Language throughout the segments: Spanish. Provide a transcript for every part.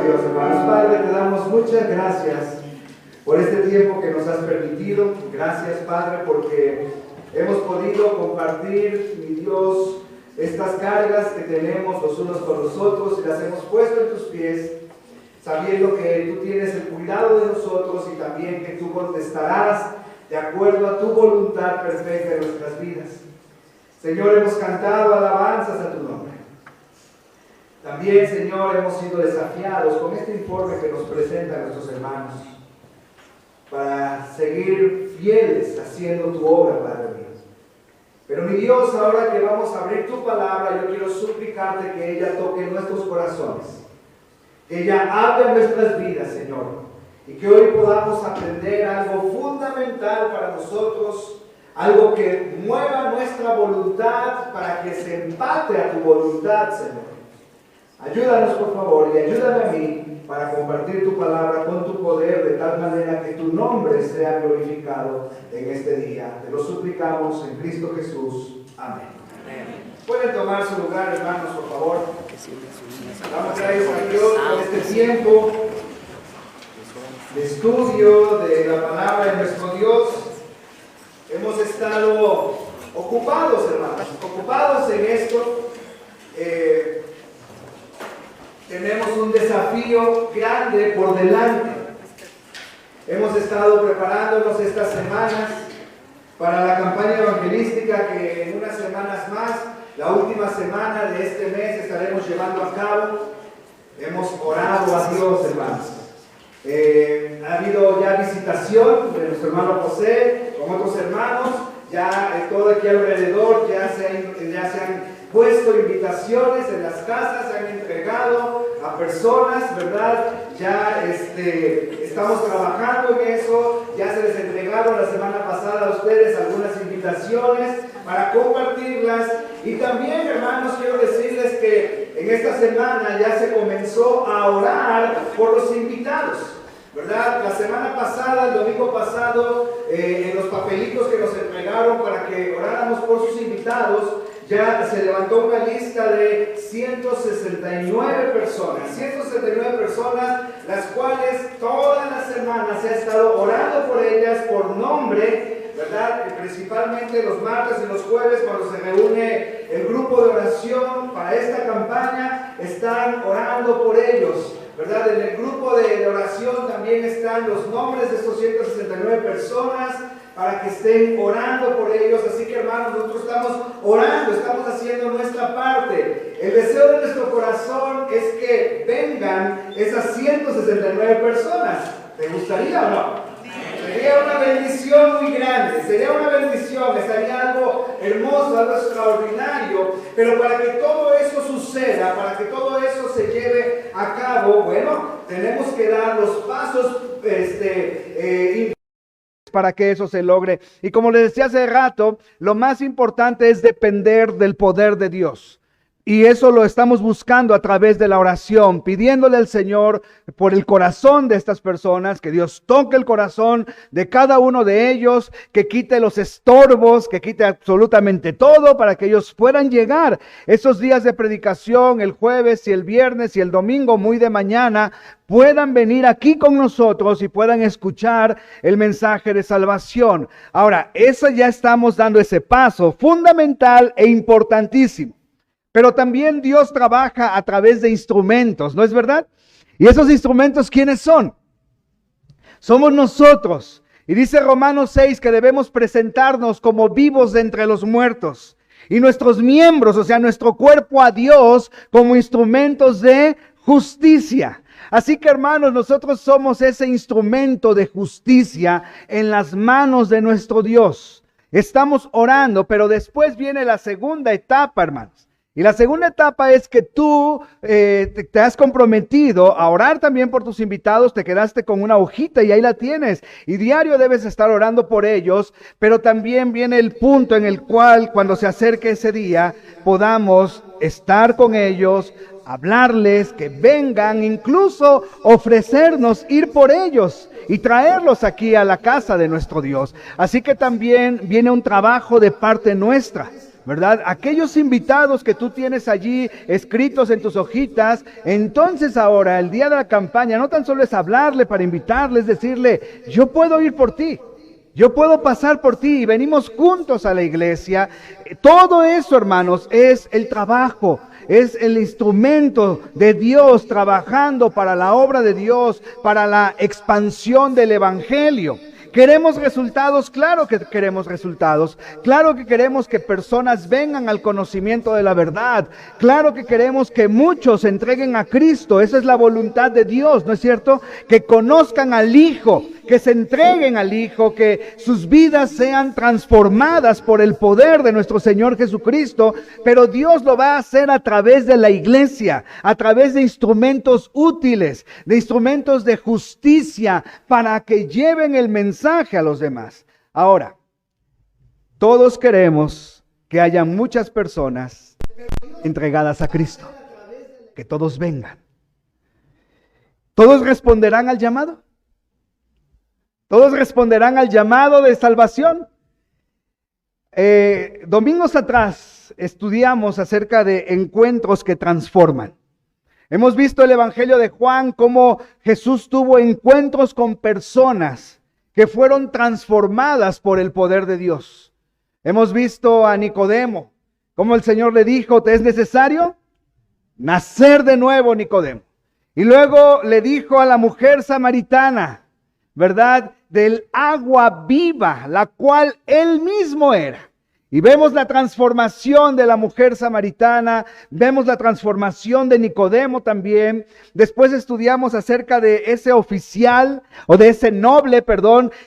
Dios, hermanos. Padre, te damos muchas gracias por este tiempo que nos has permitido. Gracias, Padre, porque hemos podido compartir, mi Dios, estas cargas que tenemos los unos con los otros y las hemos puesto en tus pies, sabiendo que tú tienes el cuidado de nosotros y también que tú contestarás de acuerdo a tu voluntad perfecta en nuestras vidas. Señor, hemos cantado alabanzas a tu nombre. También, Señor, hemos sido desafiados con este informe que nos presentan nuestros hermanos para seguir fieles haciendo tu obra, Padre mío. Pero mi Dios, ahora que vamos a abrir tu palabra, yo quiero suplicarte que ella toque nuestros corazones, que ella hable en nuestras vidas, Señor, y que hoy podamos aprender algo fundamental para nosotros, algo que mueva nuestra voluntad para que se empate a tu voluntad, Señor. Ayúdanos, por favor, y ayúdame a mí para compartir tu palabra con tu poder, de tal manera que tu nombre sea glorificado en este día. Te lo suplicamos en Cristo Jesús. Amén. Amén. Pueden tomar su lugar, hermanos, por favor. Damos gracias a Dios por este tiempo de estudio de la palabra de nuestro Dios. Hemos estado ocupados, hermanos, ocupados en esto. Tenemos un desafío grande por delante. Hemos estado preparándonos estas semanas para la campaña evangelística que en unas semanas más, la última semana de este mes, estaremos llevando a cabo. Hemos orado a Dios, hermanos. Ha habido ya visitación de nuestro hermano José con otros hermanos. Ya todo aquí alrededor ya se han puesto invitaciones en las casas, se han entregado a personas, ¿verdad? Ya estamos trabajando en eso, ya se les entregaron la semana pasada a ustedes algunas invitaciones para compartirlas. Y también, hermanos, quiero decirles que en esta semana ya se comenzó a orar por los invitados, ¿verdad? La semana pasada, el domingo pasado, en los papelitos que nos entregaron para que oráramos por sus invitados, ya se levantó una lista de 169 personas, las cuales todas las semanas se ha estado orando por ellas por nombre, ¿verdad? Principalmente los martes y los jueves, cuando se reúne el grupo de oración para esta campaña, están orando por ellos, ¿verdad? En el grupo de oración también están los nombres de estos 169 personas, para que estén orando por ellos. Así que, hermanos, nosotros estamos orando, estamos haciendo nuestra parte. El deseo de nuestro corazón es que vengan esas 169 personas. ¿Te gustaría o no? Sería una bendición muy grande, sería una bendición, sería algo hermoso, algo extraordinario. Pero para que todo eso suceda, para que todo eso se lleve a cabo, bueno, tenemos que dar los pasos para que eso se logre. Y como les decía hace rato, lo más importante es depender del poder de Dios. Y eso lo estamos buscando a través de la oración, pidiéndole al Señor por el corazón de estas personas, que Dios toque el corazón de cada uno de ellos, que quite los estorbos, que quite absolutamente todo para que ellos puedan llegar esos días de predicación, el jueves y el viernes y el domingo muy de mañana, puedan venir aquí con nosotros y puedan escuchar el mensaje de salvación. Ahora, eso ya estamos dando ese paso fundamental e importantísimo. Pero también Dios trabaja a través de instrumentos, ¿no es verdad? ¿Y esos instrumentos quiénes son? Somos nosotros. Y dice Romanos 6 que debemos presentarnos como vivos de entre los muertos. Y nuestros miembros, o sea, nuestro cuerpo a Dios como instrumentos de justicia. Así que, hermanos, nosotros somos ese instrumento de justicia en las manos de nuestro Dios. Estamos orando, pero después viene la segunda etapa, hermanos. Y la segunda etapa es que tú te has comprometido a orar también por tus invitados, te quedaste con una hojita y ahí la tienes. Y diario debes estar orando por ellos, pero también viene el punto en el cual cuando se acerque ese día podamos estar con ellos, hablarles, que vengan, incluso ofrecernos ir por ellos y traerlos aquí a la casa de nuestro Dios. Así que también viene un trabajo de parte nuestra. ¿verdad? Aquellos invitados que tú tienes allí escritos en tus hojitas, entonces ahora, el día de la campaña, no tan solo es hablarle para invitarle, es decirle, yo puedo ir por ti. Yo puedo pasar por ti y venimos juntos a la iglesia. Todo eso, hermanos, es el trabajo, es el instrumento de Dios trabajando para la obra de Dios, para la expansión del evangelio. ¿Queremos resultados? Claro que queremos resultados. Claro que queremos que personas vengan al conocimiento de la verdad. Claro que queremos que muchos se entreguen a Cristo. Esa es la voluntad de Dios, ¿no es cierto? Que conozcan al Hijo, que se entreguen al Hijo, que sus vidas sean transformadas por el poder de nuestro Señor Jesucristo. Pero Dios lo va a hacer a través de la iglesia, a través de instrumentos útiles, de instrumentos de justicia, para que lleven el mensaje a los demás. Ahora, todos queremos que haya muchas personas entregadas a Cristo, que todos vengan. ¿Todos responderán al llamado? ¿Todos responderán al llamado de salvación? Domingos atrás estudiamos acerca de encuentros que transforman. Hemos visto el Evangelio de Juan, cómo Jesús tuvo encuentros con personas que fueron transformadas por el poder de Dios. Hemos visto a Nicodemo, cómo el Señor le dijo, ¿te es necesario nacer de nuevo, Nicodemo? Y luego le dijo a la mujer samaritana, ¿verdad? Del agua viva, la cual él mismo era. Y vemos la transformación de la mujer samaritana, vemos la transformación de Nicodemo también. Después estudiamos acerca de ese oficial, o de ese noble,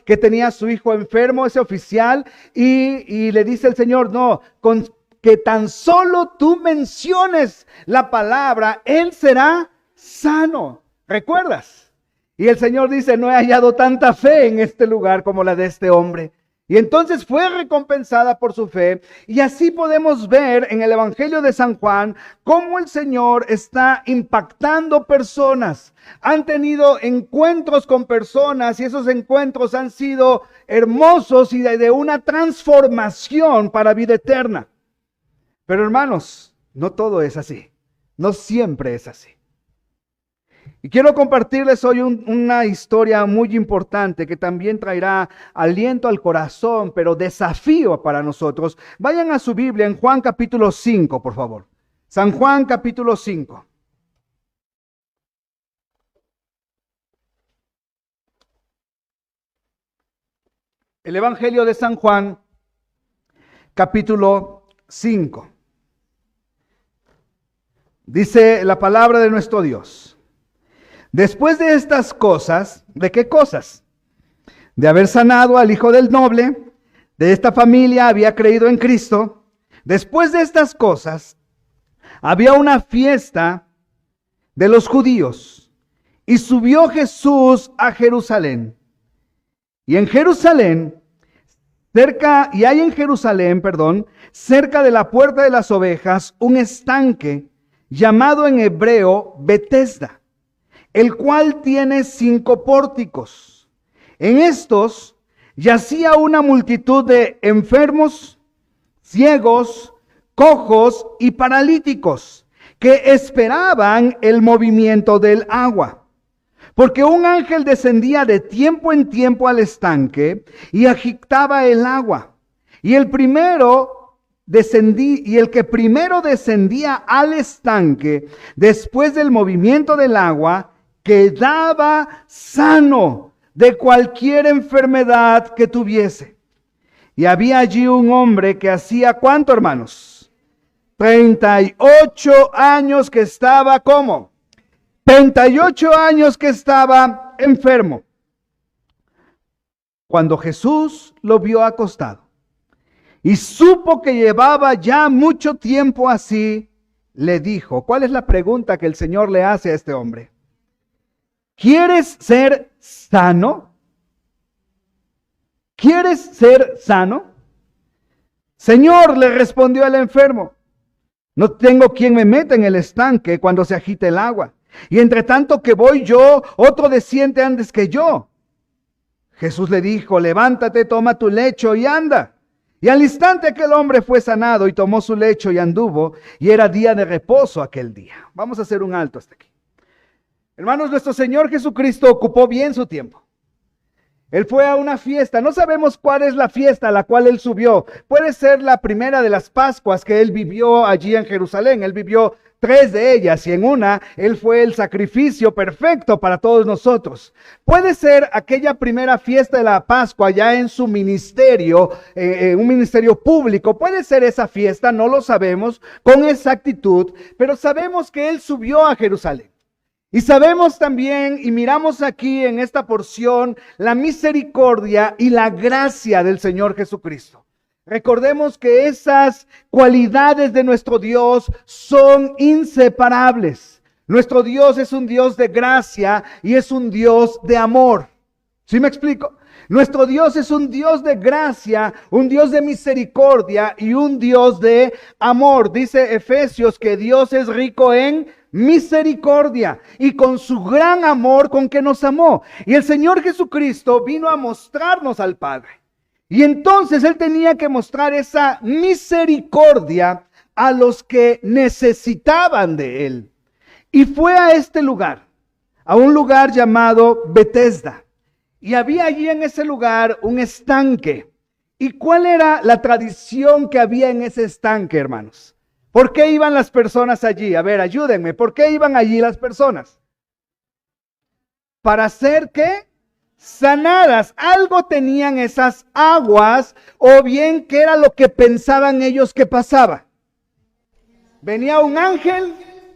que tenía a su hijo enfermo, ese oficial, y le dice el Señor, no, con que tan solo tú menciones la palabra, él será sano. ¿Recuerdas? Y el Señor dice, no he hallado tanta fe en este lugar como la de este hombre. Y entonces fue recompensada por su fe. Y así podemos ver en el Evangelio de San Juan cómo el Señor está impactando personas. Han tenido encuentros con personas y esos encuentros han sido hermosos y de una transformación para vida eterna. Pero hermanos, no todo es así. No siempre es así. Y quiero compartirles hoy una historia muy importante que también traerá aliento al corazón, pero desafío para nosotros. Vayan a su Biblia en Juan capítulo 5, por favor. San Juan capítulo 5. El Evangelio de San Juan capítulo 5. Dice la palabra de nuestro Dios. Después de estas cosas, ¿de qué cosas? De haber sanado al hijo del noble, de esta familia había creído en Cristo. Después de estas cosas, había una fiesta de los judíos y subió Jesús a Jerusalén. Y en Jerusalén, cerca de la puerta de las ovejas, un estanque llamado en hebreo Betesda, el cual tiene 5 pórticos. En estos yacía una multitud de enfermos, ciegos, cojos y paralíticos, que esperaban el movimiento del agua. Porque un ángel descendía de tiempo en tiempo al estanque y agitaba el agua. Y el que primero descendía al estanque, después del movimiento del agua, quedaba sano de cualquier enfermedad que tuviese. Y había allí un hombre que hacía, ¿cuánto, hermanos? 38 años que estaba, ¿cómo? 38 años que estaba enfermo. Cuando Jesús lo vio acostado y supo que llevaba ya mucho tiempo así, le dijo, ¿cuál es la pregunta que el Señor le hace a este hombre? ¿Quieres ser sano? ¿Quieres ser sano? Señor, le respondió el enfermo, no tengo quien me meta en el estanque cuando se agite el agua. Y entre tanto que voy yo, otro desciende antes que yo. Jesús le dijo, levántate, toma tu lecho y anda. Y al instante aquel hombre fue sanado y tomó su lecho y anduvo, y era día de reposo aquel día. Vamos a hacer un alto hasta aquí. Hermanos, nuestro Señor Jesucristo ocupó bien su tiempo. Él fue a una fiesta, no sabemos cuál es la fiesta a la cual Él subió. Puede ser la primera de las Pascuas que Él vivió allí en Jerusalén. Él vivió 3 de ellas y en una Él fue el sacrificio perfecto para todos nosotros. Puede ser aquella primera fiesta de la Pascua ya en su ministerio, un ministerio público. Puede ser esa fiesta, no lo sabemos con exactitud, pero sabemos que Él subió a Jerusalén. Y sabemos también, y miramos aquí en esta porción, la misericordia y la gracia del Señor Jesucristo. Recordemos que esas cualidades de nuestro Dios son inseparables. Nuestro Dios es un Dios de gracia y es un Dios de amor. ¿Sí me explico? Nuestro Dios es un Dios de gracia, un Dios de misericordia y un Dios de amor. Dice Efesios que Dios es rico en misericordia y con su gran amor con que nos amó. Y el Señor Jesucristo vino a mostrarnos al Padre. Y entonces Él tenía que mostrar esa misericordia a los que necesitaban de Él. Y fue a este lugar, a un lugar llamado Betesda. Y había allí en ese lugar un estanque. ¿Y cuál era la tradición que había en ese estanque, hermanos? ¿Por qué iban las personas allí? A ver, ayúdenme. ¿Por qué iban allí las personas? ¿Para ser qué? Sanadas. Algo tenían esas aguas, o bien qué era lo que pensaban ellos que pasaba. Venía un ángel,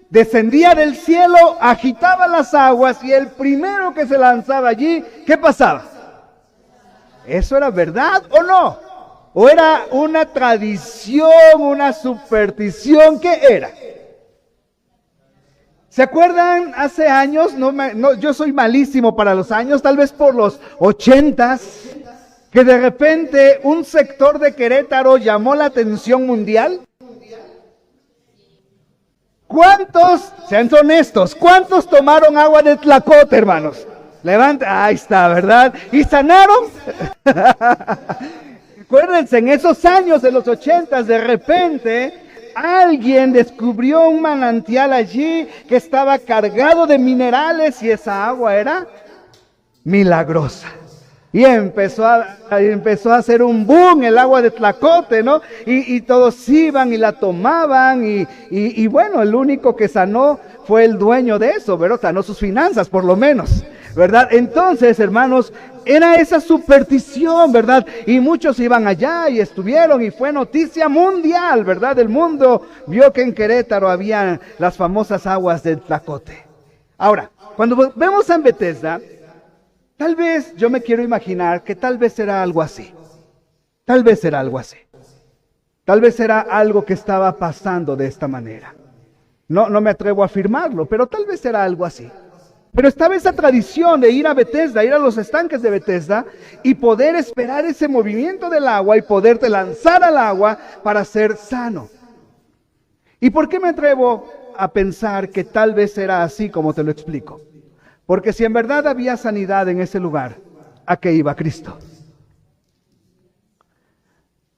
descendía del cielo, agitaba las aguas y el primero que se lanzaba allí, ¿qué pasaba? ¿Eso era verdad o no? ¿O era una tradición, una superstición? ¿Qué era? ¿Se acuerdan hace años? Yo soy malísimo para los años, tal vez por los 80s, que de repente un sector de Querétaro llamó la atención mundial. ¿Cuántos, sean honestos, cuántos tomaron agua de Tlacote, hermanos? Levanta, ahí está, ¿verdad? ¿Y sanaron? Acuérdense, en esos años de los 80, de repente, alguien descubrió un manantial allí que estaba cargado de minerales y esa agua era milagrosa. Y empezó a hacer un boom el agua de Tlacote, ¿no? Y todos iban y la tomaban y bueno, el único que sanó fue el dueño de eso, ¿verdad? Sanó sus finanzas por lo menos, ¿verdad? Entonces, hermanos, era esa superstición, ¿verdad? Y muchos iban allá y estuvieron y fue noticia mundial, ¿verdad? El mundo vio que en Querétaro había las famosas aguas de Tlacote. Ahora, cuando vemos a Betesda, tal vez yo me quiero imaginar que tal vez era algo así. Tal vez era algo así. Tal vez era algo que estaba pasando de esta manera. No me atrevo a afirmarlo, pero tal vez era algo así. Pero estaba esa tradición de ir a Betesda, ir a los estanques de Betesda y poder esperar ese movimiento del agua y poderte lanzar al agua para ser sano. ¿Y por qué me atrevo a pensar que tal vez era así como te lo explico? Porque si en verdad había sanidad en ese lugar, ¿a qué iba Cristo?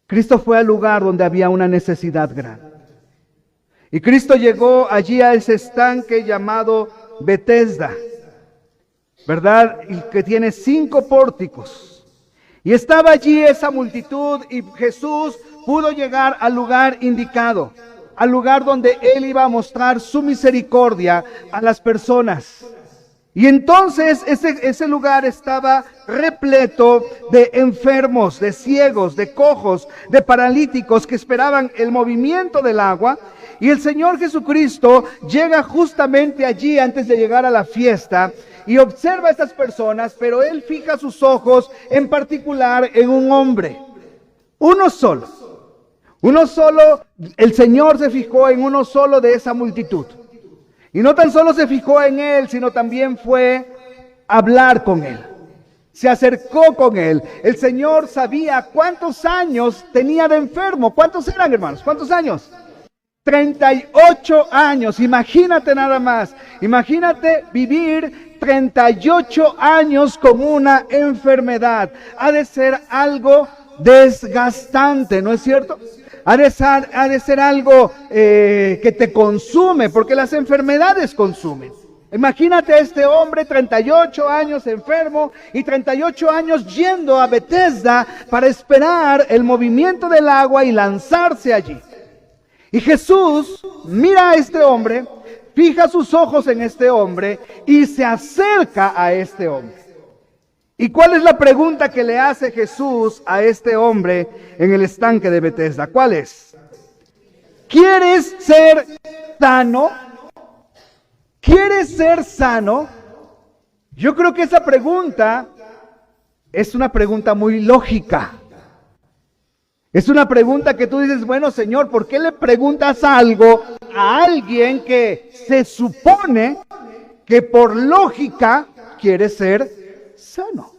Cristo fue al lugar donde había una necesidad grande. Y Cristo llegó allí a ese estanque llamado Betesda, ¿verdad? Y que tiene 5 pórticos. Y estaba allí esa multitud y Jesús pudo llegar al lugar indicado, al lugar donde Él iba a mostrar su misericordia a las personas. Y entonces ese lugar estaba repleto de enfermos, de ciegos, de cojos, de paralíticos que esperaban el movimiento del agua. Y el Señor Jesucristo llega justamente allí antes de llegar a la fiesta y observa a estas personas, pero Él fija sus ojos en particular en un hombre, uno solo. Uno solo, el Señor se fijó en uno solo de esa multitud. Y no tan solo se fijó en él, sino también fue a hablar con él. Se acercó con él. El Señor sabía cuántos años tenía de enfermo. ¿Cuántos eran, hermanos? ¿Cuántos años? 38 años. Imagínate nada más. Imagínate vivir 38 años con una enfermedad. Ha de ser algo desgastante, ¿no es cierto? Ha de ser algo que te consume, porque las enfermedades consumen. Imagínate a este hombre, 38 años enfermo y 38 años yendo a Betesda para esperar el movimiento del agua y lanzarse allí. Y Jesús mira a este hombre, fija sus ojos en este hombre y se acerca a este hombre. ¿Y cuál es la pregunta que le hace Jesús a este hombre en el estanque de Betesda? ¿Cuál es? ¿Quieres ser sano? ¿Quieres ser sano? Yo creo que esa pregunta es una pregunta muy lógica. Es una pregunta que tú dices, bueno, Señor, ¿por qué le preguntas algo a alguien que se supone que por lógica quiere ser sano?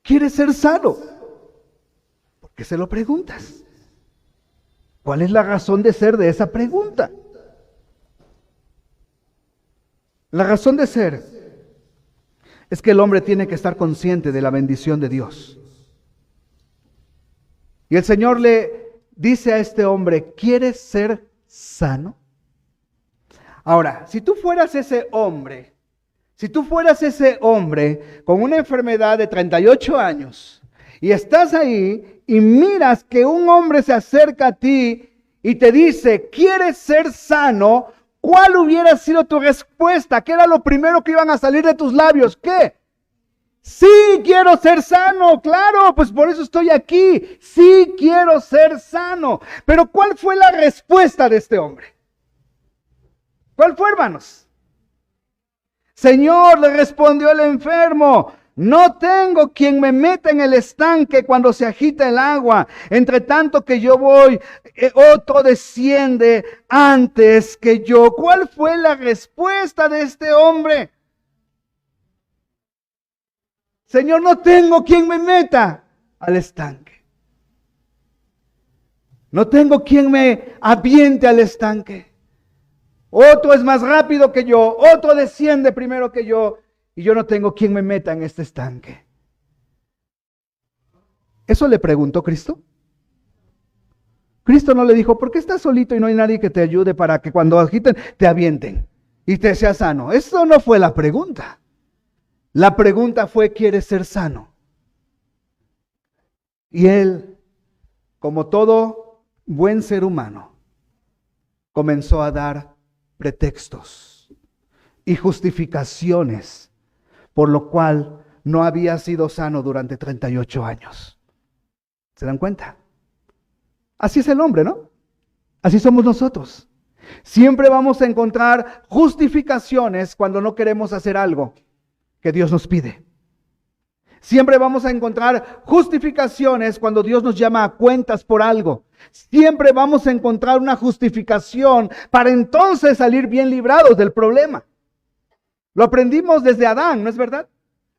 Quiere ser sano. ¿Por qué se lo preguntas? ¿Cuál es la razón de ser de esa pregunta? La razón de ser es que el hombre tiene que estar consciente de la bendición de Dios. Y el Señor le dice a este hombre, ¿quieres ser sano? Ahora, si tú fueras ese hombre con una enfermedad de 38 años y estás ahí y miras que un hombre se acerca a ti y te dice, ¿quieres ser sano? ¿Cuál hubiera sido tu respuesta? ¿Qué era lo primero que iban a salir de tus labios? ¿Qué? Sí, quiero ser sano, claro, pues por eso estoy aquí. Sí, quiero ser sano. Pero ¿cuál fue la respuesta de este hombre? ¿Cuál fue, hermanos? Señor, le respondió el enfermo, no tengo quien me meta en el estanque cuando se agita el agua. Entre tanto que yo voy, otro desciende antes que yo. ¿Cuál fue la respuesta de este hombre? Señor, no tengo quien me meta al estanque. No tengo quien me aviente al estanque. Otro es más rápido que yo, otro desciende primero que yo, y yo no tengo quien me meta en este estanque. ¿Eso le preguntó Cristo? Cristo no le dijo, ¿por qué estás solito y no hay nadie que te ayude para que cuando agiten te avienten y te seas sano? Eso no fue la pregunta. La pregunta fue, ¿quieres ser sano? Y él, como todo buen ser humano, comenzó a dar pretextos y justificaciones por lo cual no había sido sano durante 38 años. ¿Se dan cuenta? Así es el hombre, ¿no? Así somos nosotros. Siempre vamos a encontrar justificaciones cuando no queremos hacer algo que Dios nos pide. Siempre vamos a encontrar justificaciones cuando Dios nos llama a cuentas por algo. Siempre vamos a encontrar una justificación para entonces salir bien librados del problema. Lo aprendimos desde Adán, ¿no es verdad?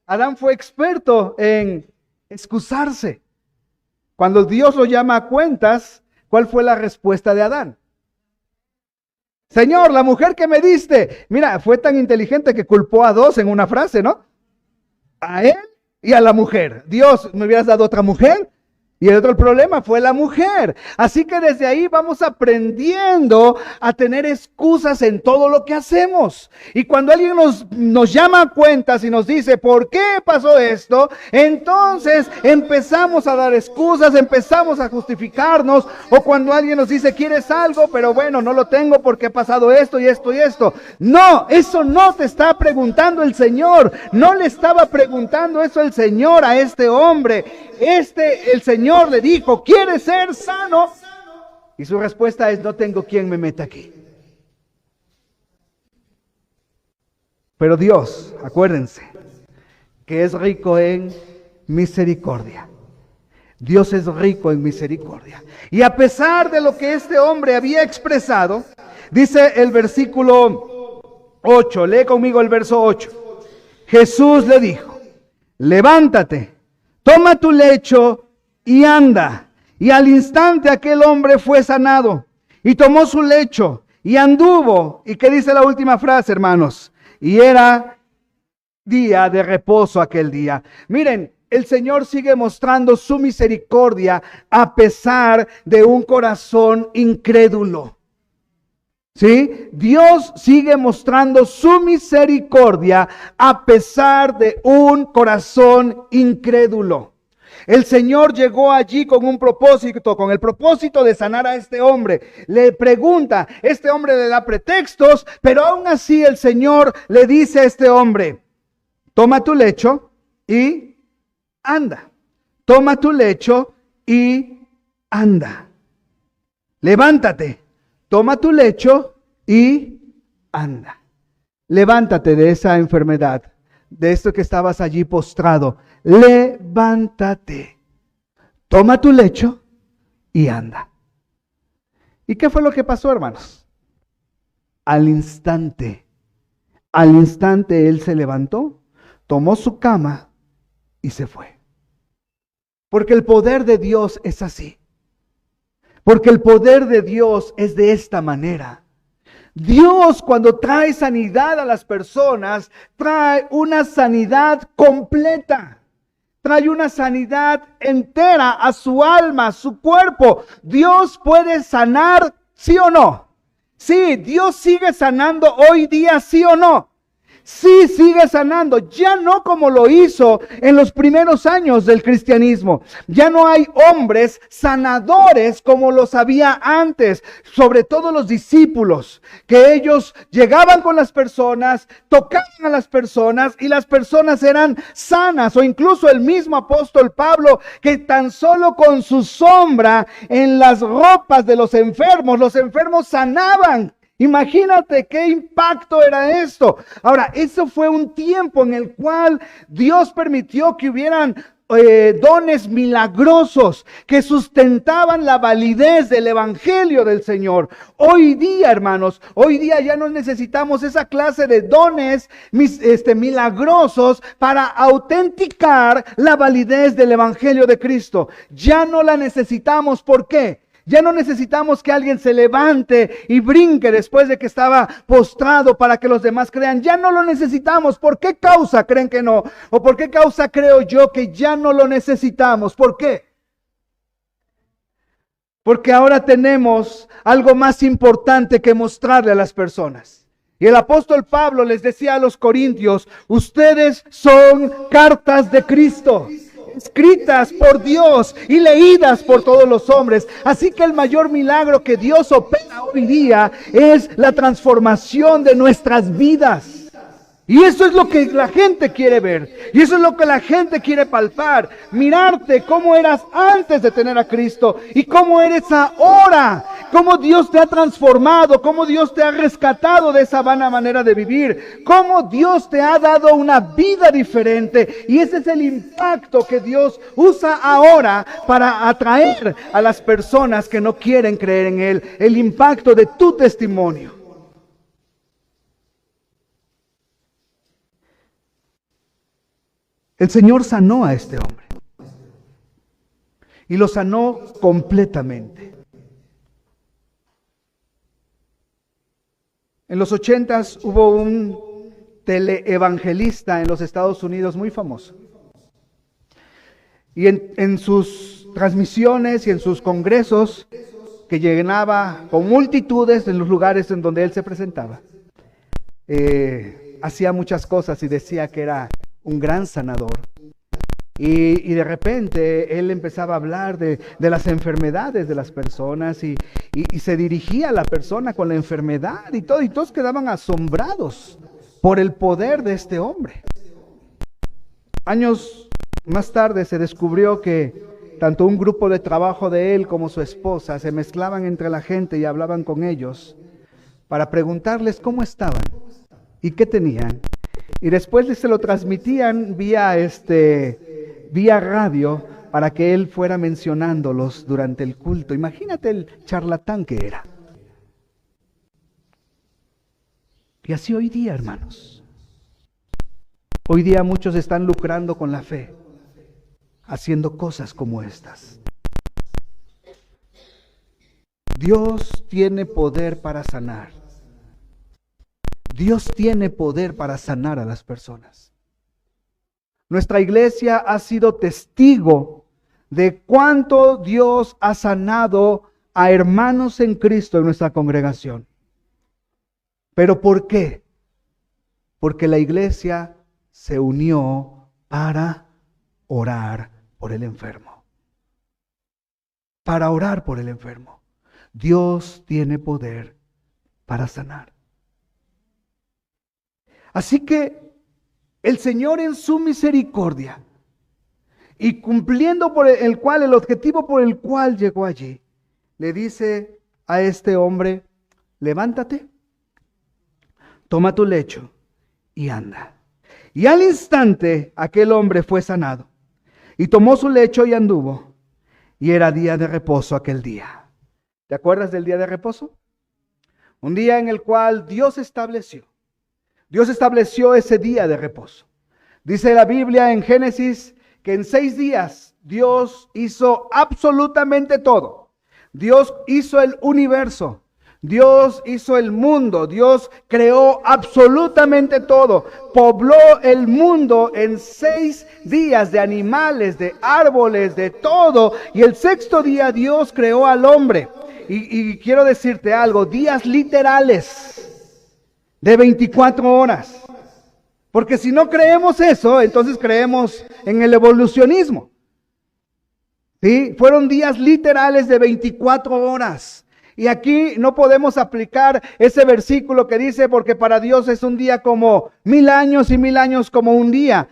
Adán fue experto en excusarse. Cuando Dios lo llama a cuentas, ¿cuál fue la respuesta de Adán? Señor, la mujer que me diste, mira, fue tan inteligente que culpó a dos en una frase, ¿no? A él y a la mujer. Dios, ¿me hubieras dado otra mujer? Y el otro problema fue la mujer. Así que desde ahí vamos aprendiendo a tener excusas en todo lo que hacemos. Y cuando alguien nos llama a cuentas y nos dice, ¿por qué pasó esto? Entonces empezamos a dar excusas, empezamos a justificarnos. O cuando alguien nos dice, ¿quieres algo? Pero bueno, no lo tengo porque ha pasado esto y esto y esto. No, eso no te está preguntando el Señor. No le estaba preguntando eso el Señor a este hombre. El Señor le dijo, ¿quieres ser sano? Y su respuesta es, no tengo quien me meta aquí. Pero Dios, acuérdense, que es rico en misericordia. Dios es rico en misericordia. Y a pesar de lo que este hombre había expresado, dice el versículo 8, lee conmigo el verso 8. Jesús le dijo, levántate, toma tu lecho y anda. Y al instante aquel hombre fue sanado y tomó su lecho y anduvo. ¿Y qué dice la última frase, hermanos? Y era día de reposo aquel día. Miren, el Señor sigue mostrando su misericordia a pesar de un corazón incrédulo. ¿Sí? Dios sigue mostrando su misericordia a pesar de un corazón incrédulo. El Señor llegó allí con un propósito, con el propósito de sanar a este hombre. Le pregunta, este hombre le da pretextos, pero aún así el Señor le dice a este hombre, toma tu lecho y anda. Toma tu lecho y anda. Levántate, toma tu lecho y anda. Levántate de esa enfermedad, de esto que estabas allí postrado. Levántate, toma tu lecho y anda. ¿Y qué fue lo que pasó, hermanos? Al instante él se levantó, tomó su cama y se fue. Porque el poder de Dios es así. Porque el poder de Dios es de esta manera. Dios, cuando trae sanidad a las personas, trae una sanidad completa. Trae una sanidad entera a su alma, a su cuerpo. Dios puede sanar, ¿sí o no? Sí, Dios sigue sanando hoy día, ¿sí o no? Sí, sigue sanando, ya no como lo hizo en los primeros años del cristianismo. Ya no hay hombres sanadores como los había antes, sobre todo los discípulos, que ellos llegaban con las personas, tocaban a las personas y las personas eran sanas. O incluso el mismo apóstol Pablo, que tan solo con su sombra en las ropas de los enfermos sanaban. Imagínate qué impacto era esto. Ahora, eso fue un tiempo en el cual Dios permitió que hubieran dones milagrosos que sustentaban la validez del evangelio del Señor. Hoy día, hermanos, hoy día ya no necesitamos esa clase de dones milagrosos para autenticar la validez del evangelio de Cristo. Ya no la necesitamos. ¿Por qué? Ya no necesitamos que alguien se levante y brinque después de que estaba postrado para que los demás crean. Ya no lo necesitamos. ¿Por qué causa creen que no? ¿O por qué causa creo yo que ya no lo necesitamos? ¿Por qué? Porque ahora tenemos algo más importante que mostrarle a las personas. Y el apóstol Pablo les decía a los corintios, ustedes son cartas de Cristo, escritas por Dios y leídas por todos los hombres. Así que el mayor milagro que Dios opera hoy día es la transformación de nuestras vidas. Y eso es lo que la gente quiere ver. Y eso es lo que la gente quiere palpar. Mirarte cómo eras antes de tener a Cristo y cómo eres ahora. Cómo Dios te ha transformado, cómo Dios te ha rescatado de esa vana manera de vivir. Cómo Dios te ha dado una vida diferente. Y ese es el impacto que Dios usa ahora para atraer a las personas que no quieren creer en Él. El impacto de tu testimonio. El Señor sanó a este hombre. Y lo sanó completamente. En los 80s hubo un teleevangelista en los Estados Unidos muy famoso. Y en sus transmisiones y en sus congresos, que llenaba con multitudes en los lugares en donde él se presentaba, hacía muchas cosas y decía que era un gran sanador. Y de repente él empezaba a hablar de las enfermedades de las personas y se dirigía a la persona con la enfermedad y todos quedaban asombrados por el poder de este hombre. Años más tarde se descubrió que tanto un grupo de trabajo de él como su esposa se mezclaban entre la gente y hablaban con ellos para preguntarles cómo estaban y qué tenían. Y después se lo transmitían vía radio para que él fuera mencionándolos durante el culto. Imagínate el charlatán que era. Y así hoy día, hermanos. Hoy día muchos están lucrando con la fe, haciendo cosas como estas. Dios tiene poder para sanar. Dios tiene poder para sanar a las personas. Nuestra iglesia ha sido testigo de cuánto Dios ha sanado a hermanos en Cristo en nuestra congregación. ¿Pero por qué? Porque la iglesia se unió para orar por el enfermo. Para orar por el enfermo. Dios tiene poder para sanar. Así que el Señor en su misericordia y cumpliendo por el objetivo por el cual llegó allí, le dice a este hombre: levántate, toma tu lecho y anda. Y al instante aquel hombre fue sanado y tomó su lecho y anduvo. Y era día de reposo aquel día. ¿Te acuerdas del día de reposo? Un día en el cual Dios estableció ese día de reposo. Dice la Biblia en Génesis que en 6 días Dios hizo absolutamente todo. Dios hizo el universo. Dios hizo el mundo. Dios creó absolutamente todo. Pobló el mundo en 6 días, de animales, de árboles, de todo. Y el 6º día Dios creó al hombre. Y quiero decirte algo, días literales de 24 horas. Porque si no creemos eso, entonces creemos en el evolucionismo. ¿Sí? Fueron días literales de 24 horas. Y aquí no podemos aplicar ese versículo que dice, porque para Dios es un día como 1000 años y 1000 años como un día.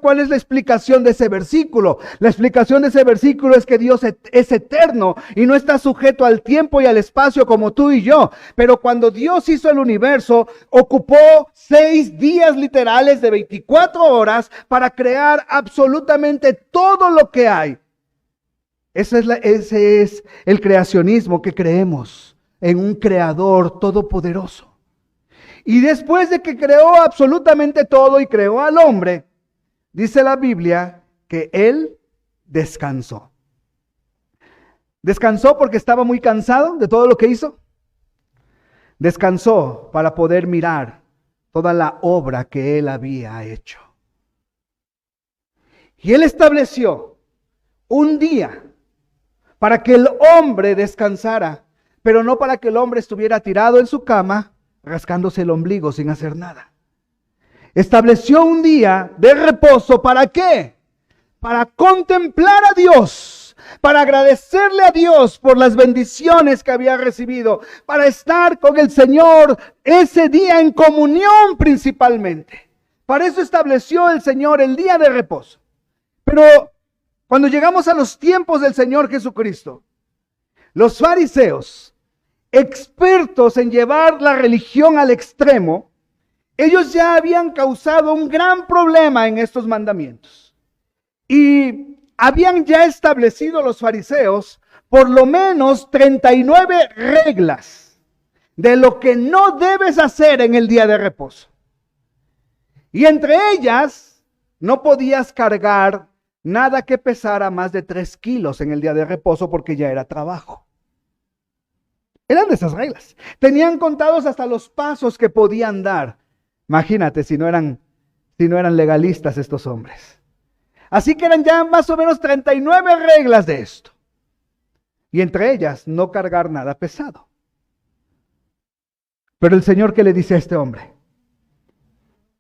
¿Cuál es la explicación de ese versículo? La explicación de ese versículo es que Dios es eterno y no está sujeto al tiempo y al espacio como tú y yo. Pero cuando Dios hizo el universo, ocupó 6 días literales de 24 horas para crear absolutamente todo lo que hay. Ese es el creacionismo, que creemos en un creador todopoderoso. Y después de que creó absolutamente todo y creó al hombre, dice la Biblia que él descansó. ¿Descansó porque estaba muy cansado de todo lo que hizo? Descansó para poder mirar toda la obra que él había hecho. Y él estableció un día para que el hombre descansara, pero no para que el hombre estuviera tirado en su cama rascándose el ombligo sin hacer nada. Estableció un día de reposo. ¿Para qué? Para contemplar a Dios, para agradecerle a Dios por las bendiciones que había recibido, para estar con el Señor ese día en comunión principalmente. Para eso estableció el Señor el día de reposo. Pero cuando llegamos a los tiempos del Señor Jesucristo, los fariseos, expertos en llevar la religión al extremo, ellos ya habían causado un gran problema en estos mandamientos. Y habían ya establecido los fariseos por lo menos 39 reglas de lo que no debes hacer en el día de reposo. Y entre ellas, no podías cargar nada que pesara más de 3 kilos en el día de reposo porque ya era trabajo. Eran de esas reglas. Tenían contados hasta los pasos que podían dar. Imagínate si no eran legalistas estos hombres. Así que eran ya más o menos 39 reglas de esto. Y entre ellas, no cargar nada pesado. Pero el Señor, ¿qué le dice a este hombre?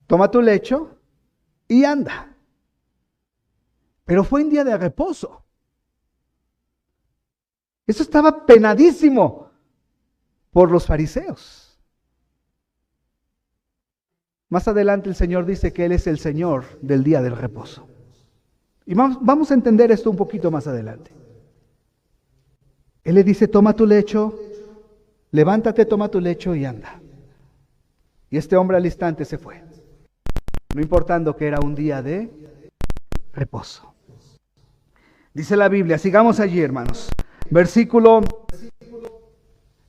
Toma tu lecho y anda. Pero fue en día de reposo. Eso estaba penadísimo por los fariseos. Más adelante el Señor dice que Él es el Señor del día del reposo. Y vamos a entender esto un poquito más adelante. Él le dice, toma tu lecho, levántate, toma tu lecho y anda. Y este hombre al instante se fue, no importando que era un día de reposo. Dice la Biblia, sigamos allí, hermanos. Versículo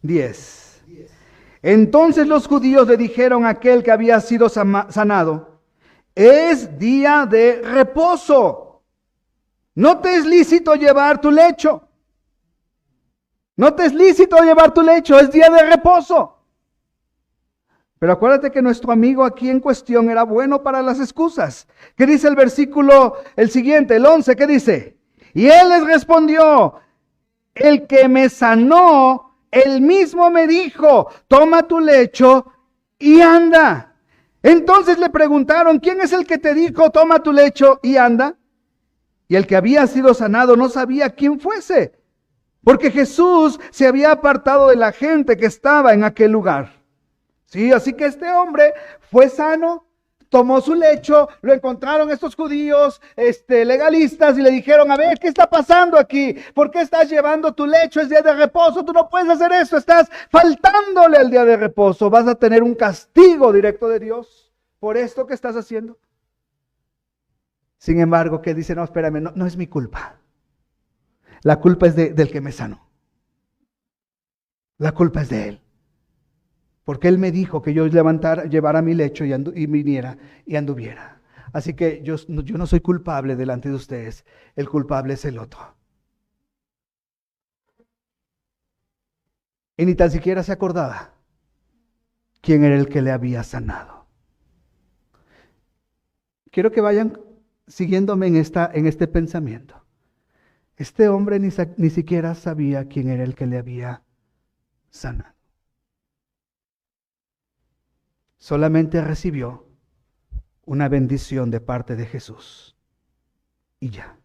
10. Entonces los judíos le dijeron a aquel que había sido sanado, es día de reposo. No te es lícito llevar tu lecho. No te es lícito llevar tu lecho, es día de reposo. Pero acuérdate que nuestro amigo aquí en cuestión era bueno para las excusas. ¿Qué dice el versículo, el siguiente, el 11? ¿Qué dice? Y él les respondió, el que me sanó, él mismo me dijo, toma tu lecho y anda. Entonces le preguntaron, ¿quién es el que te dijo, toma tu lecho y anda? Y el que había sido sanado no sabía quién fuese, porque Jesús se había apartado de la gente que estaba en aquel lugar. Sí, así que este hombre fue sano, tomó su lecho, lo encontraron estos judíos legalistas y le dijeron, a ver, ¿qué está pasando aquí? ¿Por qué estás llevando tu lecho? Es día de reposo, tú no puedes hacer eso, estás faltándole al día de reposo, vas a tener un castigo directo de Dios por esto que estás haciendo. Sin embargo, que dice, no, espérame, no es mi culpa. La culpa es del que me sanó. La culpa es de él. Porque él me dijo que yo llevara mi lecho y viniera y anduviera. Así que yo no soy culpable delante de ustedes. El culpable es el otro. Y ni tan siquiera se acordaba quién era el que le había sanado. Quiero que vayan siguiéndome en este pensamiento. Este hombre ni siquiera sabía quién era el que le había sanado. Solamente recibió una bendición de parte de Jesús. Y ya.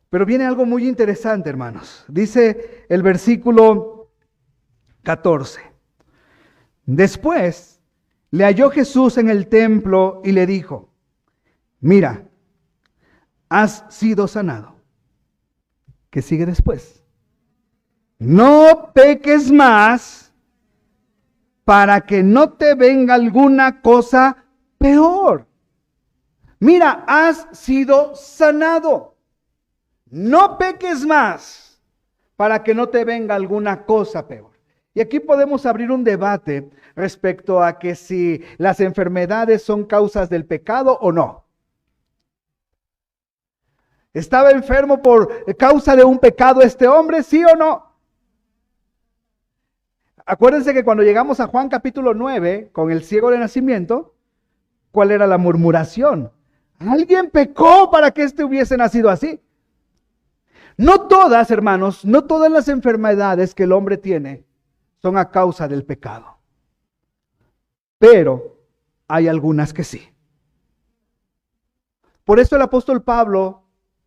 Pero viene algo muy interesante, hermanos. Dice el versículo 14. Después le halló Jesús en el templo y le dijo, mira, has sido sanado. ¿Qué sigue después? No peques más para que no te venga alguna cosa peor. Mira, has sido sanado. No peques más para que no te venga alguna cosa peor. Y aquí podemos abrir un debate respecto a que si las enfermedades son causas del pecado o no. ¿Estaba enfermo por causa de un pecado este hombre, sí o no? Acuérdense que cuando llegamos a Juan capítulo 9, con el ciego de nacimiento, ¿cuál era la murmuración? Alguien pecó para que hubiese nacido así. No todas, hermanos, no todas las enfermedades que el hombre tiene son a causa del pecado. Pero hay algunas que sí. Por eso el apóstol Pablo,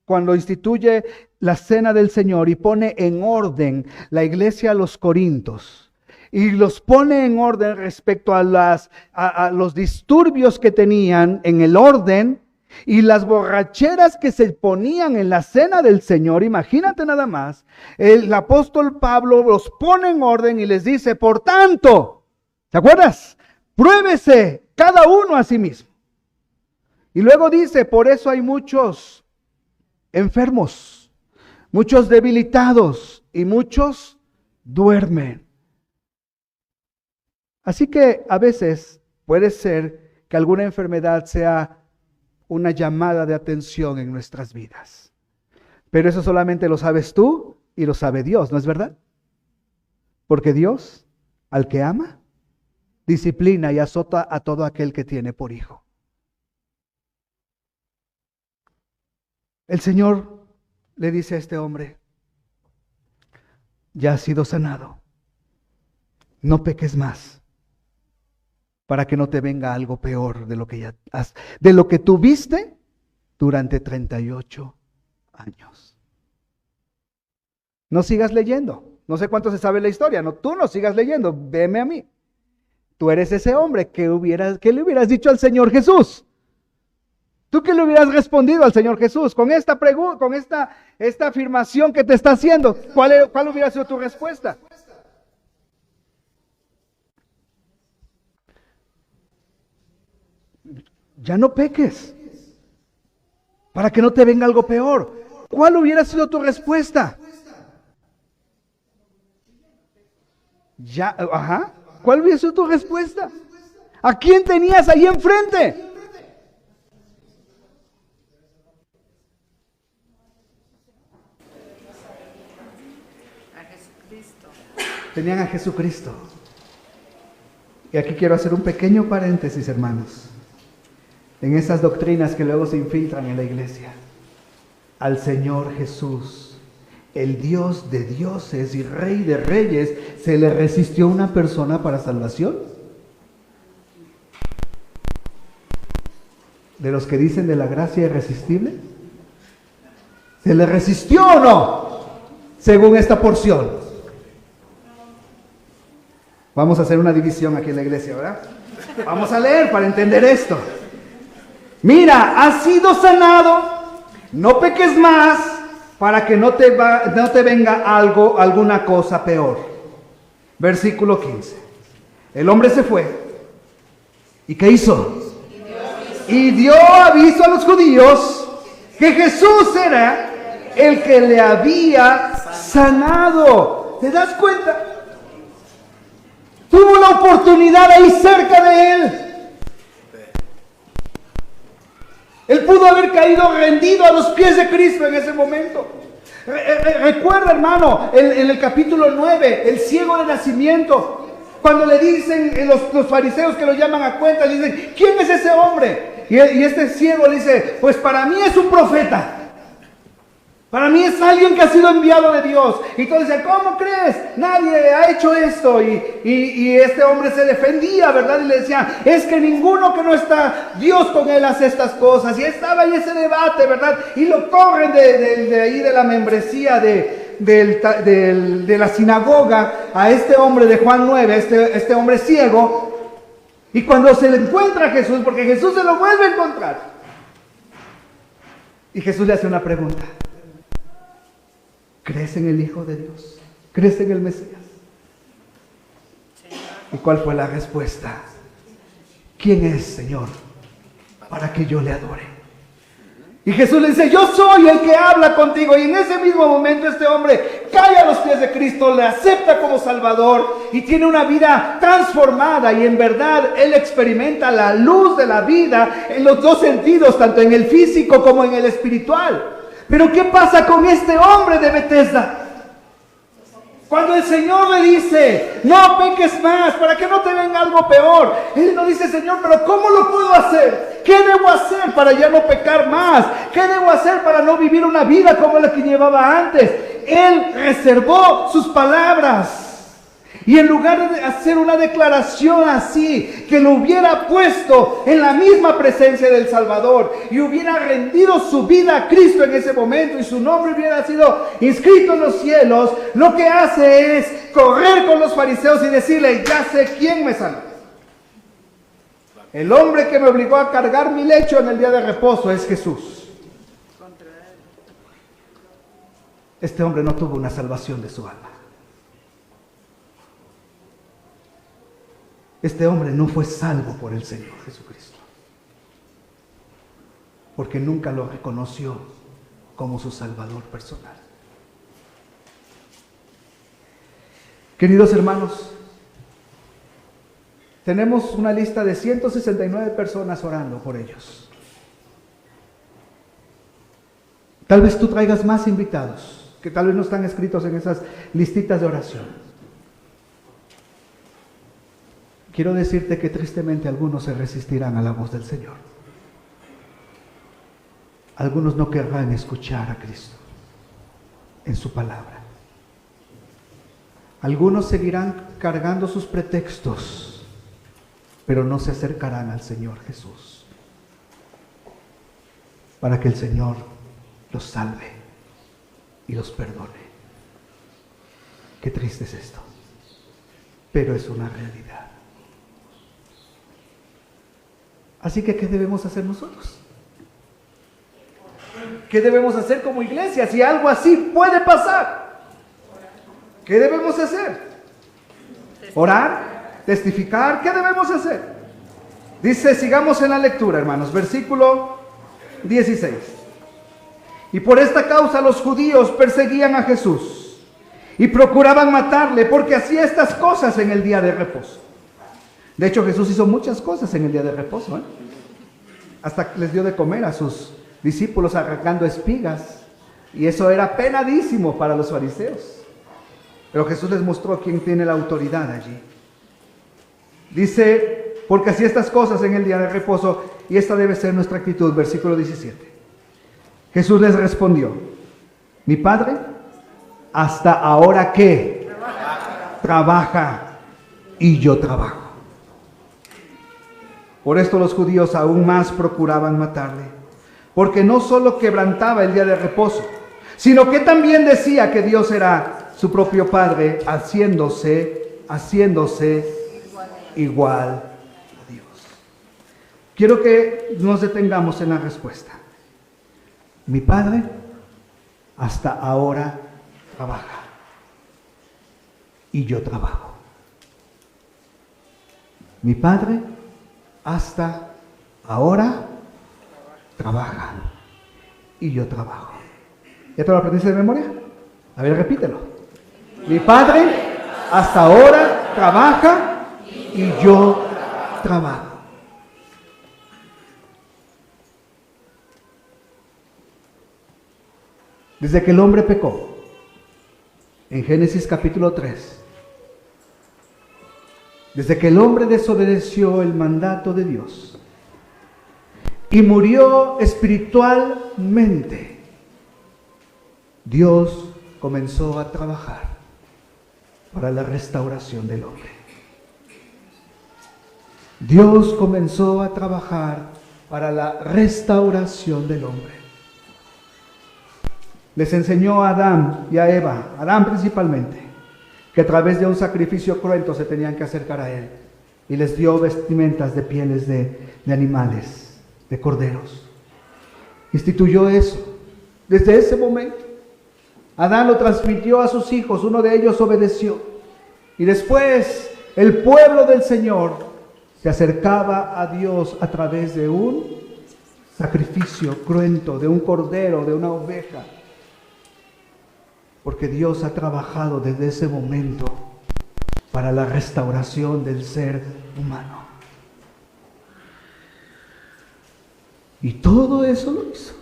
cuando instituye la cena del Señor y pone en orden la iglesia a los Corintios, y los pone en orden respecto a los disturbios que tenían en el orden y las borracheras que se ponían en la cena del Señor. Imagínate nada más, el apóstol Pablo los pone en orden y les dice, por tanto, ¿te acuerdas? Pruébese cada uno a sí mismo. Y luego dice, por eso hay muchos enfermos, muchos debilitados y muchos duermen. Así que a veces puede ser que alguna enfermedad sea una llamada de atención en nuestras vidas. Pero eso solamente lo sabes tú y lo sabe Dios, ¿no es verdad? Porque Dios, al que ama, disciplina y azota a todo aquel que tiene por hijo. El Señor le dice a este hombre, ya has sido sanado, no peques más, para que no te venga algo peor de lo que de lo que tuviste durante 38 años. No sigas leyendo. No sé cuánto se sabe la historia. No, tú no sigas leyendo. Veme a mí. Tú eres ese hombre. ¿Qué le hubieras dicho al Señor Jesús? ¿Tú qué le hubieras respondido al Señor Jesús? Con esta pregunta, con esta afirmación que te está haciendo, ¿cuál hubiera sido tu respuesta? Ya no peques, para que no te venga algo peor. ¿Cuál hubiera sido tu respuesta? ¿Cuál hubiera sido tu respuesta? ¿A quién tenías ahí enfrente? A Jesucristo. Tenían a Jesucristo. Y aquí quiero hacer un pequeño paréntesis, hermanos, en esas doctrinas que luego se infiltran en la iglesia. Al Señor Jesús, el Dios de dioses y Rey de reyes, ¿se le resistió una persona para salvación? ¿De los que dicen de la gracia irresistible? ¿Se le resistió o no? Según esta porción. Vamos a hacer una división aquí en la iglesia, ¿verdad? Vamos a leer para entender esto. Mira, has sido sanado, no peques más, para que no te venga alguna cosa peor. Versículo 15. El hombre se fue. ¿Y qué hizo? Y dio aviso a los judíos que Jesús era el que le había sanado. ¿Te das cuenta? Tuvo la oportunidad ahí cerca de él. Él pudo haber caído rendido a los pies de Cristo en ese momento. Recuerda, hermano, en el capítulo 9, el ciego de nacimiento, cuando le dicen los fariseos que lo llaman a cuenta, le dicen, ¿quién es ese hombre? Y este ciego le dice, pues para mí es un profeta. Para mí es alguien que ha sido enviado de Dios. Y todos dicen, ¿cómo crees? Nadie ha hecho esto. Y este hombre se defendía, ¿verdad? Y le decía, es que ninguno que no está Dios con él hace estas cosas. Y estaba ahí ese debate, ¿verdad? Y lo corren de ahí de la membresía de la sinagoga a este hombre de Juan 9, este hombre ciego. Y cuando se le encuentra a Jesús, porque Jesús se lo vuelve a encontrar. Y Jesús le hace una pregunta. ¿Crees en el Hijo de Dios? ¿Crees en el Mesías? ¿Y cuál fue la respuesta? ¿Quién es, Señor, para que yo le adore? Y Jesús le dice, yo soy el que habla contigo. Y en ese mismo momento este hombre cae a los pies de Cristo, le acepta como Salvador y tiene una vida transformada. Y en verdad él experimenta la luz de la vida en los dos sentidos, tanto en el físico como en el espiritual. Pero ¿qué pasa con este hombre de Bethesda? Cuando el Señor le dice, no peques más, para que no te venga algo peor. Él no dice, Señor, pero ¿cómo lo puedo hacer? ¿Qué debo hacer para ya no pecar más? ¿Qué debo hacer para no vivir una vida como la que llevaba antes? Él reservó sus palabras. Y en lugar de hacer una declaración así, que lo hubiera puesto en la misma presencia del Salvador y hubiera rendido su vida a Cristo en ese momento y su nombre hubiera sido inscrito en los cielos, lo que hace es correr con los fariseos y decirle, ya sé quién me sanó. El hombre que me obligó a cargar mi lecho en el día de reposo es Jesús. Este hombre no tuvo una salvación de su alma. Este hombre no fue salvo por el Señor Jesucristo, porque nunca lo reconoció como su Salvador personal. Queridos hermanos, tenemos una lista de 169 personas orando por ellos. Tal vez tú traigas más invitados, que tal vez no están escritos en esas listitas de oración. Quiero decirte que tristemente algunos se resistirán a la voz del Señor. Algunos no querrán escuchar a Cristo en su palabra. Algunos seguirán cargando sus pretextos, pero no se acercarán al Señor Jesús para que el Señor los salve y los perdone. Qué triste es esto, pero es una realidad. Así que, ¿qué debemos hacer nosotros? ¿Qué debemos hacer como iglesia si algo así puede pasar? ¿Qué debemos hacer? ¿Orar? ¿Testificar? ¿Qué debemos hacer? Dice, sigamos en la lectura, hermanos, versículo 16. Y por esta causa los judíos perseguían a Jesús y procuraban matarle porque hacía estas cosas en el día de reposo. De hecho, Jesús hizo muchas cosas en el día de reposo, Hasta les dio de comer a sus discípulos arrancando espigas. Y eso era penadísimo para los fariseos. Pero Jesús les mostró quién tiene la autoridad allí. Dice, porque así estas cosas en el día de reposo, y esta debe ser nuestra actitud, versículo 17. Jesús les respondió, mi Padre, hasta ahora ¿qué? Trabaja y yo trabajo. Por esto los judíos aún más procuraban matarle, porque no solo quebrantaba el día de reposo, sino que también decía que Dios era su propio Padre, haciéndose igual a Dios. Quiero que nos detengamos en la respuesta. Mi Padre hasta ahora trabaja y yo trabajo. Mi Padre hasta ahora trabaja y yo trabajo. ¿Ya te lo aprendiste de memoria? A ver, repítelo. Mi Padre hasta ahora trabaja y yo trabajo. Desde que el hombre pecó, en Génesis capítulo 3, desde que el hombre desobedeció el mandato de Dios y murió espiritualmente, Dios comenzó a trabajar para la restauración del hombre. Dios comenzó a trabajar para la restauración del hombre. Les enseñó a Adán y a Eva, Adán principalmente, que a través de un sacrificio cruento se tenían que acercar a él. Y les dio vestimentas de pieles de animales, de corderos. Instituyó eso. Desde ese momento, Adán lo transmitió a sus hijos, uno de ellos obedeció. Y después, el pueblo del Señor se acercaba a Dios a través de un sacrificio cruento, de un cordero, de una oveja. Porque Dios ha trabajado desde ese momento para la restauración del ser humano. Y todo eso lo hizo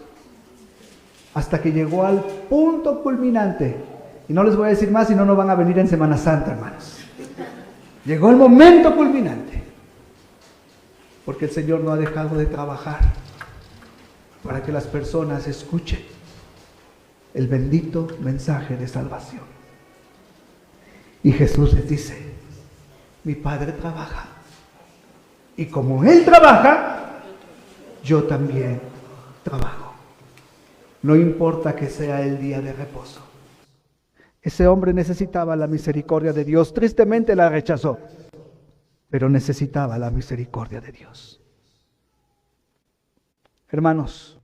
hasta que llegó al punto culminante. Y no les voy a decir más, si no, no van a venir en Semana Santa, hermanos. Llegó el momento culminante, porque el Señor no ha dejado de trabajar para que las personas escuchen el bendito mensaje de salvación. Y Jesús les dice, mi Padre trabaja, y como Él trabaja, yo también trabajo. No importa que sea el día de reposo. Ese hombre necesitaba la misericordia de Dios. Tristemente la rechazó, pero necesitaba la misericordia de Dios. Hermanos,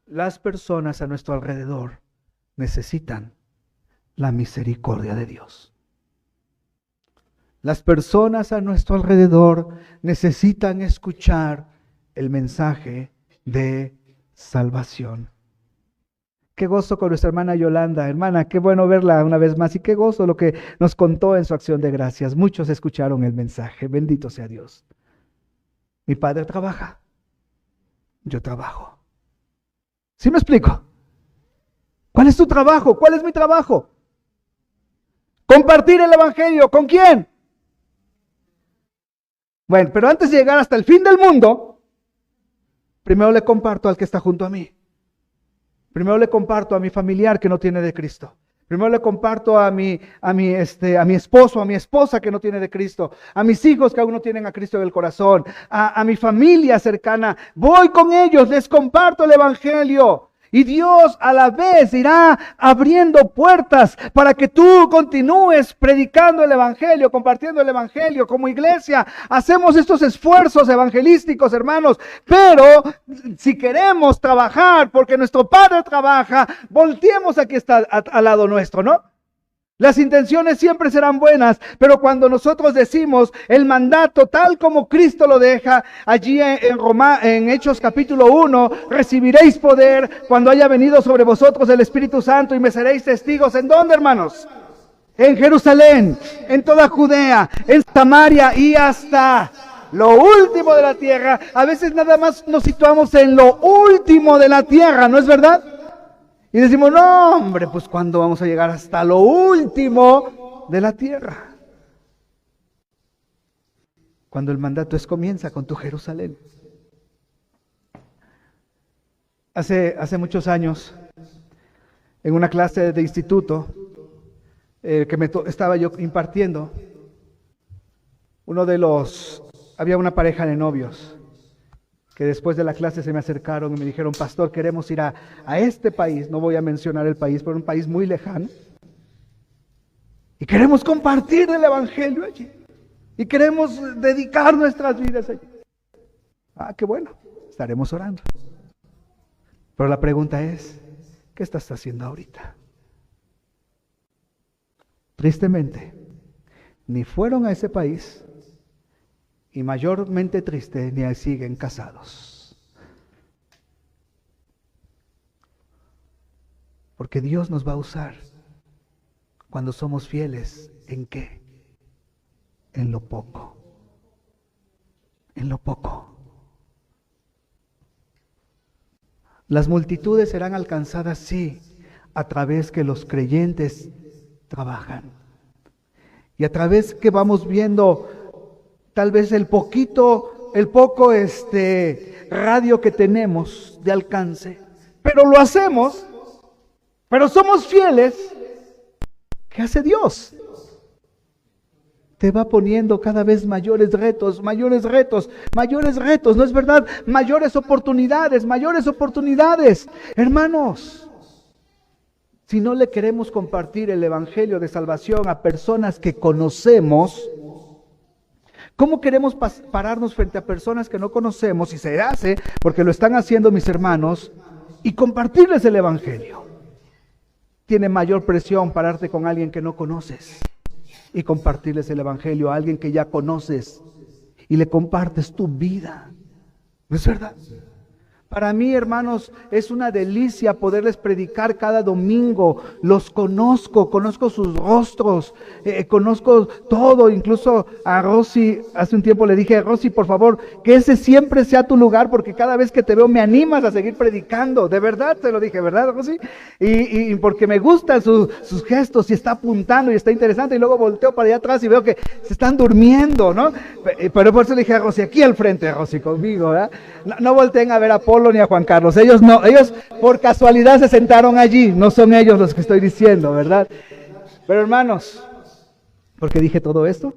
las personas a nuestro alrededor necesitan la misericordia de Dios. Las personas a nuestro alrededor necesitan escuchar el mensaje de salvación. Qué gozo con nuestra hermana Yolanda. Hermana, qué bueno verla una vez más y qué gozo lo que nos contó en su acción de gracias. Muchos escucharon el mensaje. Bendito sea Dios. Mi Padre trabaja, yo trabajo. ¿Sí me explico? ¿Cuál es tu trabajo? ¿Cuál es mi trabajo? Compartir el evangelio. ¿Con quién? Bueno, pero antes de llegar hasta el fin del mundo, primero le comparto al que está junto a mí. Primero le comparto a mi familiar que no tiene de Cristo. Primero le comparto a mi esposo, a mi esposa que no tiene de Cristo, a mis hijos que aún no tienen a Cristo en el corazón, a mi familia cercana. Voy con ellos, les comparto el evangelio. Y Dios a la vez irá abriendo puertas para que tú continúes predicando el evangelio, compartiendo el evangelio. Como iglesia hacemos estos esfuerzos evangelísticos, hermanos, pero si queremos trabajar porque nuestro Padre trabaja, volteemos a que está al lado nuestro, ¿no? Las intenciones siempre serán buenas, pero cuando nosotros decimos el mandato tal como Cristo lo deja, allí en Hechos capítulo 1, recibiréis poder cuando haya venido sobre vosotros el Espíritu Santo y me seréis testigos. ¿En dónde, hermanos? En Jerusalén, en toda Judea, en Samaria y hasta lo último de la tierra. A veces nada más nos situamos en lo último de la tierra, ¿no es verdad? Y decimos, no, hombre, pues ¿cuándo vamos a llegar hasta lo último de la tierra? Cuando el mandato comienza con tu Jerusalén. Hace muchos años, en una clase de instituto estaba yo impartiendo, había una pareja de novios que después de la clase se me acercaron y me dijeron, pastor, queremos ir a este país, no voy a mencionar el país, pero un país muy lejano, y queremos compartir el evangelio allí, y queremos dedicar nuestras vidas allí. Ah, qué bueno, estaremos orando. Pero la pregunta es, ¿qué estás haciendo ahorita? Tristemente, ni fueron a ese país, y mayormente triste, ni siguen casados. Porque Dios nos va a usar cuando somos fieles. ¿En qué? En lo poco. En lo poco. Las multitudes serán alcanzadas, sí, a través que los creyentes trabajan. Y a través que vamos viendo tal vez el poco radio que tenemos de alcance, pero lo hacemos, pero somos fieles. ¿Qué hace Dios? Te va poniendo cada vez mayores retos, ¿no es verdad? Mayores oportunidades. Hermanos, si no le queremos compartir el evangelio de salvación a personas que conocemos, ¿cómo queremos pararnos frente a personas que no conocemos? Y se hace, porque lo están haciendo mis hermanos, y compartirles el evangelio. Tiene mayor presión pararte con alguien que no conoces y compartirles el evangelio a alguien que ya conoces y le compartes tu vida. ¿No es verdad? Para mí, hermanos, es una delicia poderles predicar cada domingo. Los conozco sus rostros, conozco todo. Incluso a Rosy, hace un tiempo le dije, Rosy, por favor, que ese siempre sea tu lugar, porque cada vez que te veo me animas a seguir predicando. De verdad te lo dije, ¿verdad, Rosy? Y porque me gustan sus gestos y está apuntando y está interesante. Y luego volteo para allá atrás y veo que se están durmiendo, ¿no? Pero por eso le dije a Rosy, aquí al frente, Rosy, conmigo, ¿verdad? No volteen a ver a Polo ni a Juan Carlos, ellos por casualidad se sentaron allí, no son ellos los que estoy diciendo, ¿verdad? Pero hermanos, ¿por qué dije todo esto?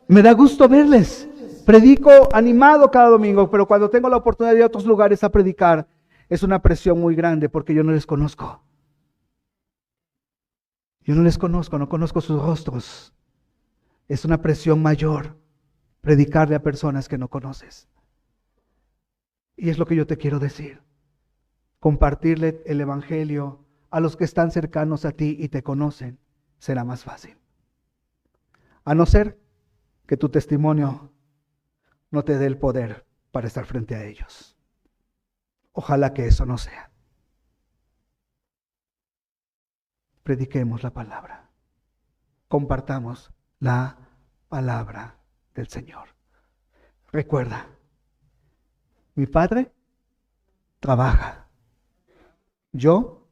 Me da gusto verles, predico animado cada domingo, pero cuando tengo la oportunidad de ir a otros lugares a predicar, es una presión muy grande porque yo no les conozco. No conozco sus rostros, es una presión mayor. Predicarle a personas que no conoces. Y es lo que yo te quiero decir. Compartirle el evangelio a los que están cercanos a ti y te conocen será más fácil. A no ser que tu testimonio no te dé el poder para estar frente a ellos. Ojalá que eso no sea. Prediquemos la palabra. Compartamos la palabra del Señor. Recuerda, mi Padre trabaja, yo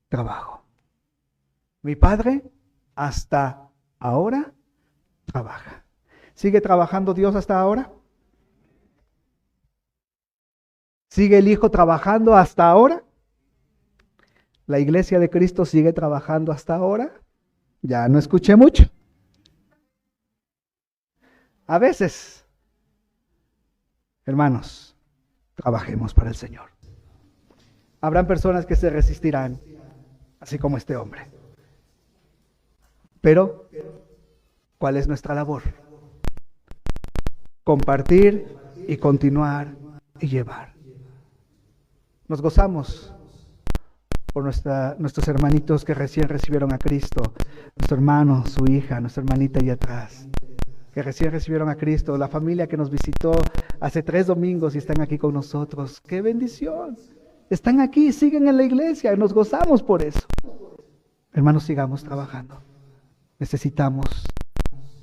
trabajo. Mi Padre hasta ahora trabaja. ¿Sigue trabajando Dios hasta ahora? ¿Sigue el Hijo trabajando hasta ahora? ¿La Iglesia de Cristo sigue trabajando hasta ahora? Ya no escuché mucho. A veces, hermanos, trabajemos para el Señor. Habrán personas que se resistirán, así como este hombre. Pero, ¿cuál es nuestra labor? Compartir y continuar y llevar. Nos gozamos por nuestros hermanitos que recién recibieron a Cristo, nuestro hermano, su hija, nuestra hermanita allá atrás, que recién recibieron a Cristo, la familia que nos visitó hace 3 domingos y están aquí con nosotros. ¡Qué bendición! Están aquí, siguen en la iglesia, nos gozamos por eso. Hermanos, sigamos trabajando. Necesitamos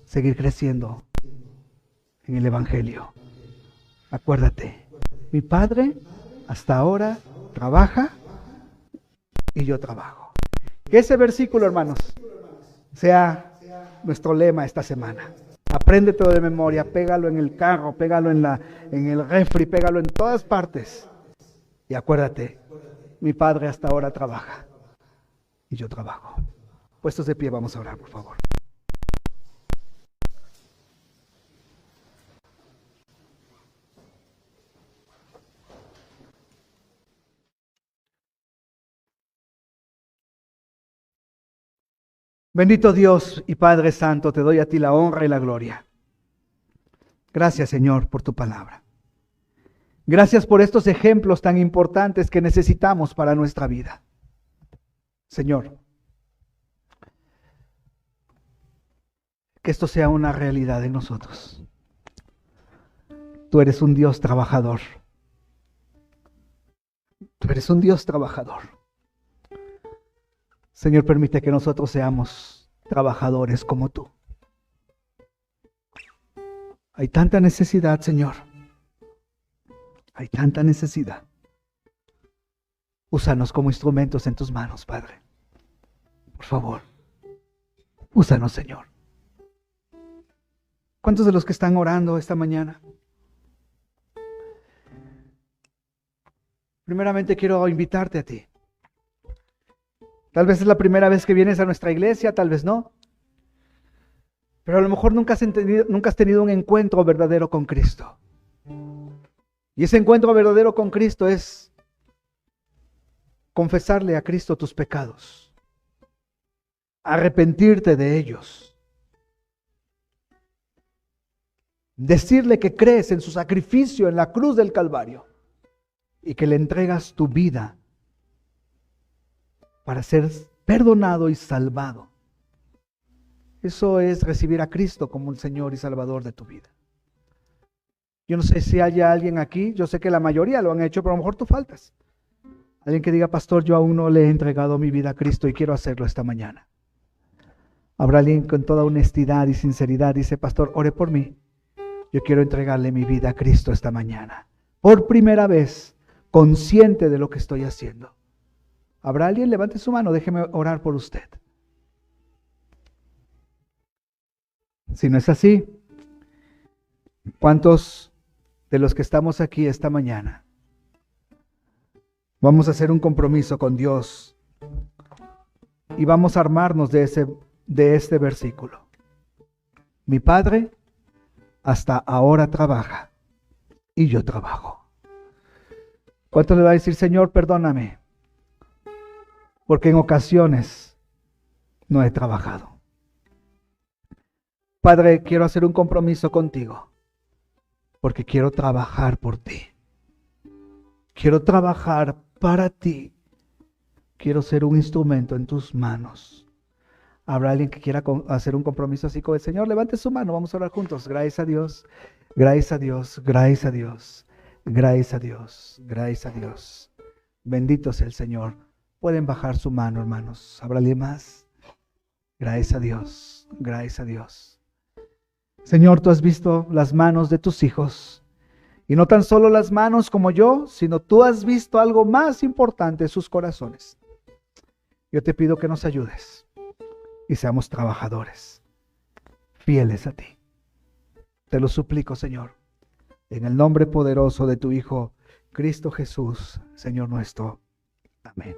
seguir creciendo en el Evangelio. Acuérdate, Mi Padre hasta ahora trabaja y yo trabajo. Que ese versículo, hermanos, sea nuestro lema esta semana. Apréndetelo de memoria, pégalo en el carro, pégalo en el refri, pégalo en todas partes. Y acuérdate, mi Padre hasta ahora trabaja y yo trabajo. Puestos de pie, vamos a orar, por favor. Bendito Dios y Padre Santo, te doy a ti la honra y la gloria. Gracias, Señor, por tu palabra. Gracias por estos ejemplos tan importantes que necesitamos para nuestra vida. Señor, que esto sea una realidad en nosotros. Tú eres un Dios trabajador. Tú eres un Dios trabajador. Señor, permite que nosotros seamos trabajadores como tú. Hay tanta necesidad, Señor. Hay tanta necesidad. Úsanos como instrumentos en tus manos, Padre. Por favor, úsanos, Señor. ¿Cuántos de los que están orando esta mañana? Primeramente quiero invitarte a ti. Tal vez es la primera vez que vienes a nuestra iglesia, tal vez no. Pero a lo mejor nunca has tenido un encuentro verdadero con Cristo. Y ese encuentro verdadero con Cristo es confesarle a Cristo tus pecados, arrepentirte de ellos, decirle que crees en su sacrificio en la cruz del Calvario y que le entregas tu vida para ser perdonado y salvado. Eso es recibir a Cristo como el Señor y Salvador de tu vida. Yo no sé si haya alguien aquí, yo sé que la mayoría lo han hecho, pero a lo mejor tú faltas. Alguien que diga, pastor, yo aún no le he entregado mi vida a Cristo y quiero hacerlo esta mañana. Habrá alguien con toda honestidad y sinceridad, dice, pastor, ore por mí. Yo quiero entregarle mi vida a Cristo esta mañana. Por primera vez, consciente de lo que estoy haciendo. ¿Habrá alguien? Levante su mano, déjeme orar por usted. Si no es así, ¿cuántos de los que estamos aquí esta mañana vamos a hacer un compromiso con Dios y vamos a armarnos de este versículo? Mi Padre hasta ahora trabaja y yo trabajo. ¿Cuánto le va a decir, Señor, perdóname? Porque en ocasiones no he trabajado. Padre, quiero hacer un compromiso contigo, porque quiero trabajar por ti. Quiero trabajar para ti. Quiero ser un instrumento en tus manos. ¿Habrá alguien que quiera hacer un compromiso así con el Señor? Levante su mano, vamos a orar juntos. Gracias a Dios, gracias a Dios, gracias a Dios, gracias a Dios, gracias a Dios. Bendito sea el Señor. Pueden bajar su mano, hermanos. ¿Habrá alguien más? Gracias a Dios, gracias a Dios. Señor, tú has visto las manos de tus hijos. Y no tan solo las manos como yo, sino tú has visto algo más importante en sus corazones. Yo te pido que nos ayudes y seamos trabajadores, fieles a ti. Te lo suplico, Señor, en el nombre poderoso de tu Hijo, Cristo Jesús, Señor nuestro. Amén.